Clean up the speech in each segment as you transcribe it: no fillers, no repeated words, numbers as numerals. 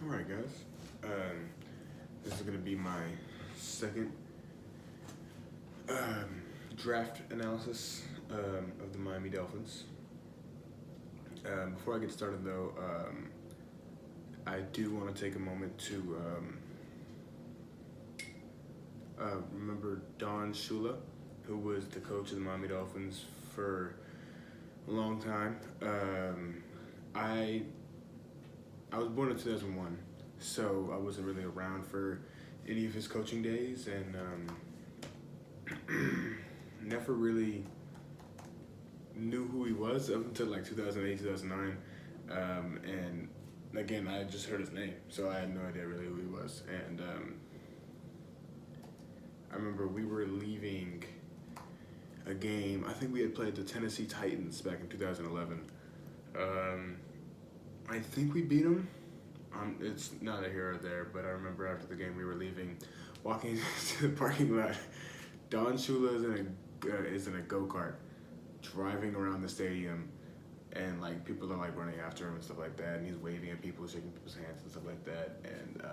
All right, guys. This is going to be my second draft analysis of the Miami Dolphins. Before I get started, though, I do want to take a moment to remember Don Shula, who was the coach of the Miami Dolphins for a long time. I was born in 2001, so I wasn't really around for any of his coaching days, and never really knew who he was up until like 2008, 2009. And again, I had just heard his name, so I had no idea really who he was. And I remember we were leaving a game. I think we had played the Tennessee Titans back in 2011. I think we beat them. It's not a here or there, but I remember after the game we were leaving, walking to the parking lot. Don Shula is in a go-kart, driving around the stadium, and like people are like running after him and stuff like that, and he's waving at people, shaking people's hands and stuff like that. And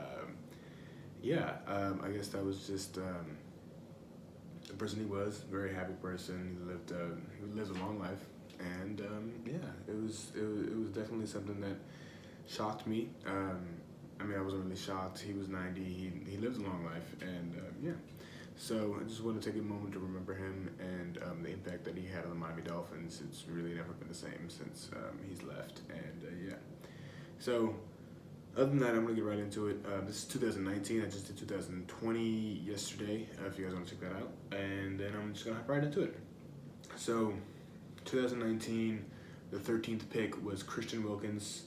I guess that was just the person he was. Very happy person. He lived a long life, and it was definitely something that shocked me. I mean, I wasn't really shocked. He was 90. He lived a long life, and So I just want to take a moment to remember him and the impact that he had on the Miami Dolphins. It's really never been the same since he's left, and So other than that, I'm gonna get right into it. This is 2019. I just did 2020 yesterday. If you guys want to check that out, and then I'm just gonna hop right into it. So 2019, the 13th pick was Christian Wilkins.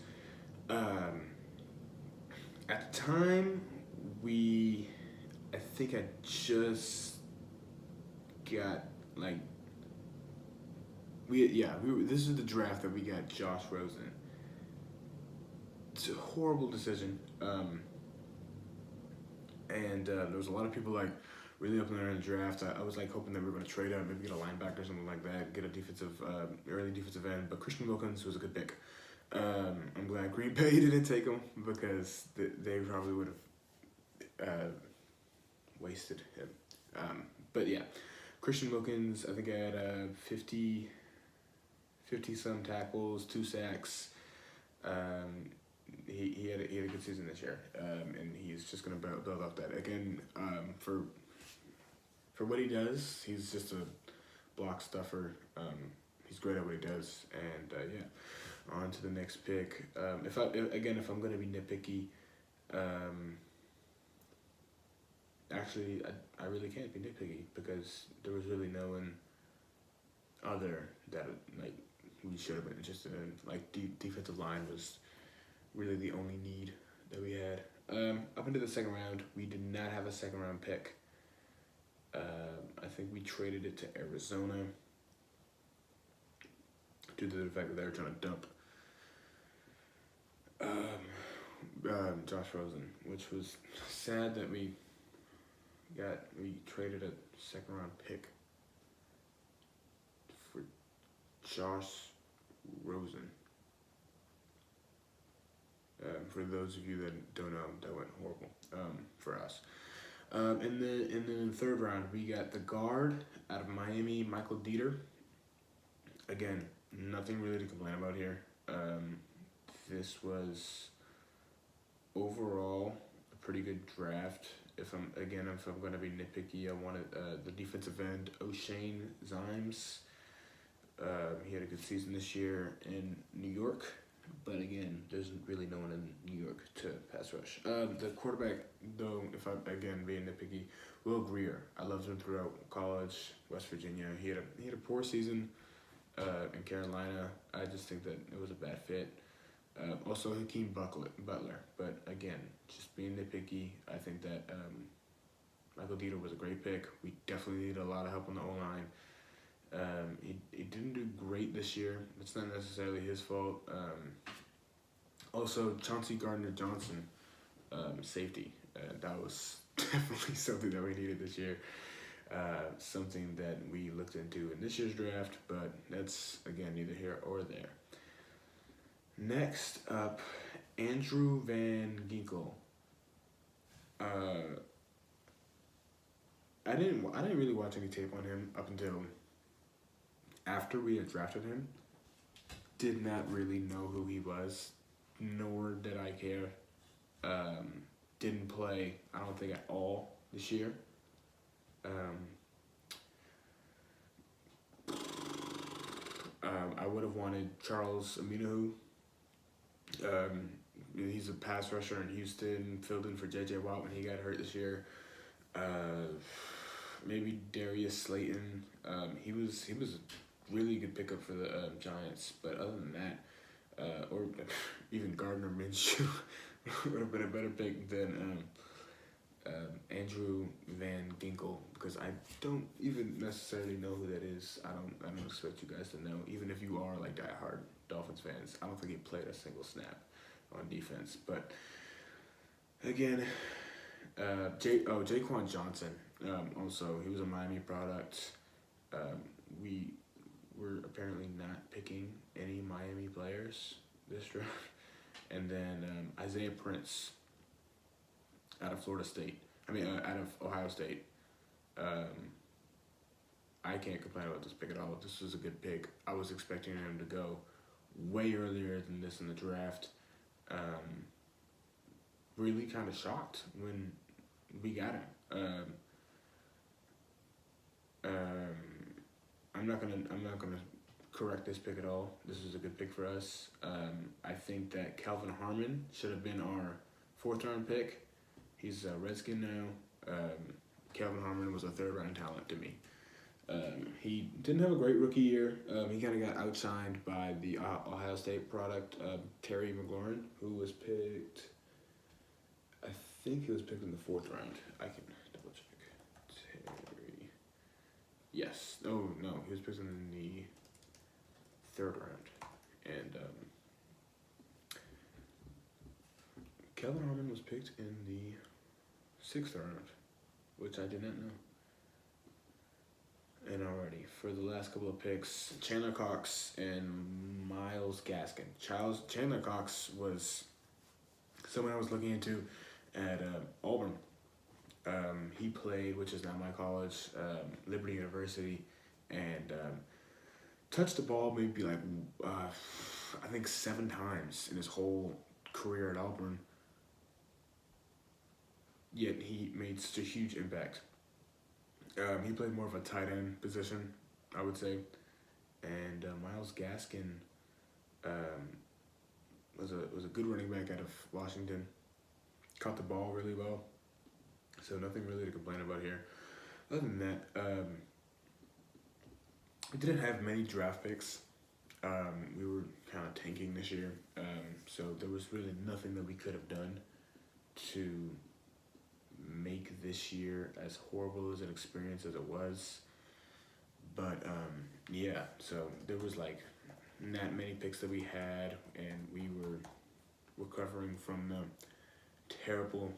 At the time, I think I just got like this is the draft that we got Josh Rosen. It's a horrible decision, and there was a lot of people like really up in there in the draft. I was like hoping that we were going to trade up, maybe get a linebacker or something like that, get a early defensive end. But Christian Wilkins was a good pick. I'm glad Green Bay didn't take him because they probably would have wasted him. But yeah, Christian Wilkins, I think I had 50 some tackles, 2 sacks. He had a good season this year, and he's just gonna build off that again. For what he does, he's just a block stuffer. He's great at what he does, and on to the next pick. If I'm gonna be nitpicky, actually I really can't be nitpicky because there was really no one other that like we should have been interested in. Like defensive line was really the only need that we had. Up into the second round, we did not have a second round pick. I think we traded it to Arizona due to the fact that they were trying to dump Josh Rosen, which was sad that we traded a second round pick for Josh Rosen. For those of you that don't know, that went horrible for us. And then in the third round, we got the guard out of Miami, Michael Dieter. Again, nothing really to complain about here. This was overall a pretty good draft. If I'm going to be nitpicky, I wanted the defensive end O'Shane Zimes. He had a good season this year in New York, but again, there's really no one in New York to pass rush. The quarterback, though, if I'm again being nitpicky, Will Grier. I loved him throughout college, West Virginia. He had a poor season in Carolina. I just think that it was a bad fit. Also Hakeem Butler, but again, just being nitpicky, I think that Michael Dieter was a great pick. We definitely need a lot of help on the O-line. He didn't do great this year. It's not necessarily his fault. Also, Chauncey Gardner-Johnson, safety. That was definitely something that we needed this year. Something that we looked into in this year's draft, but that's, again, neither here or there. Next up Andrew Van Ginkel. I didn't really watch any tape on him up until after we had drafted him. Did not really know who he was, nor did I care. Didn't play, I don't think, at all this year. I would have wanted Charles Aminahu. He's a pass rusher in Houston, filled in for J.J. Watt when he got hurt this year. Maybe Darius Slayton. He was a really good pickup for the Giants, but other than that, or even Gardner Minshew would have been a better pick than Andrew Van Ginkel, because I don't even necessarily know who that is. I don't expect you guys to know, even if you are like diehard Dolphins fans. I don't think he played a single snap on defense. But again, Jaquan Johnson. Also, he was a Miami product. We were apparently not picking any Miami players this draft. And then Isaiah Prince out of Florida State. Out of Ohio State. I can't complain about this pick at all. This was a good pick. I was expecting him to go way earlier than this in the draft. Really kind of shocked when we got him. I'm not gonna correct this pick at all. This is a good pick for us. I think that Calvin Harmon should have been our 4th round pick. He's a Redskin now. Calvin Harmon was a 3rd round talent to me. He didn't have a great rookie year. He kind of got outshined by the Ohio State product, Terry McLaurin, who was picked. I think he was picked in the 4th round. I can double check. Terry. Yes. Oh no, he was picked in the 3rd round, and Calvin Harmon was picked in the 6th round, which I did not know. And already, for the last couple of picks, Chandler Cox and Myles Gaskin. Chandler Cox was someone I was looking into at Auburn. He played, which is now my college, Liberty University, and touched the ball maybe like, I think 7 times in his whole career at Auburn. Yet he made such a huge impact. He played more of a tight end position, I would say. And Myles Gaskin was a good running back out of Washington. Caught the ball really well. So nothing really to complain about here. Other than that, we didn't have many draft picks. We were kind of tanking this year. So there was really nothing that we could have done to make this year as horrible as an experience as it was. But yeah, so there was like not many picks that we had, and we were recovering from the terrible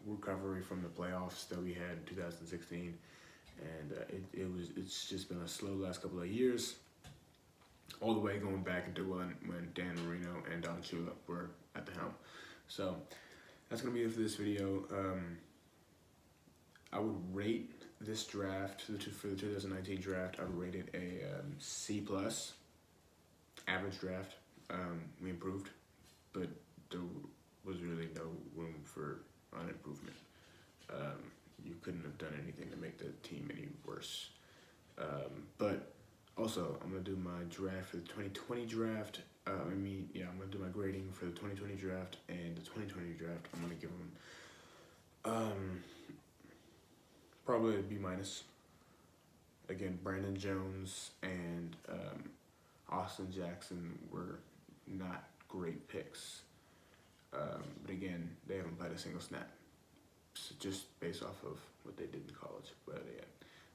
recovery from the playoffs that we had in 2016, and it's just been a slow last couple of years, all the way going back into when Dan Marino and Don Shula were at the helm. So that's going to be it for this video. I would rate this draft, for the 2019 draft, I would rate it a C+, average draft. We improved, but there was really no room for an improvement. You couldn't have done anything to make the team any worse. But also, I'm going to do my draft for the 2020 draft. I'm going to do my grading for the 2020 draft and the 2020 draft. I'm going to give them probably a B-. Again, Brandon Jones and Austin Jackson were not great picks. But again, they haven't played a single snap. So just based off of what they did in college. But yeah,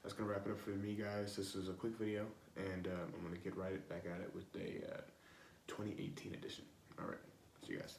that's going to wrap it up for me, guys. This was a quick video, and I'm going to get right back at it with a 2018 edition. All right, see you guys.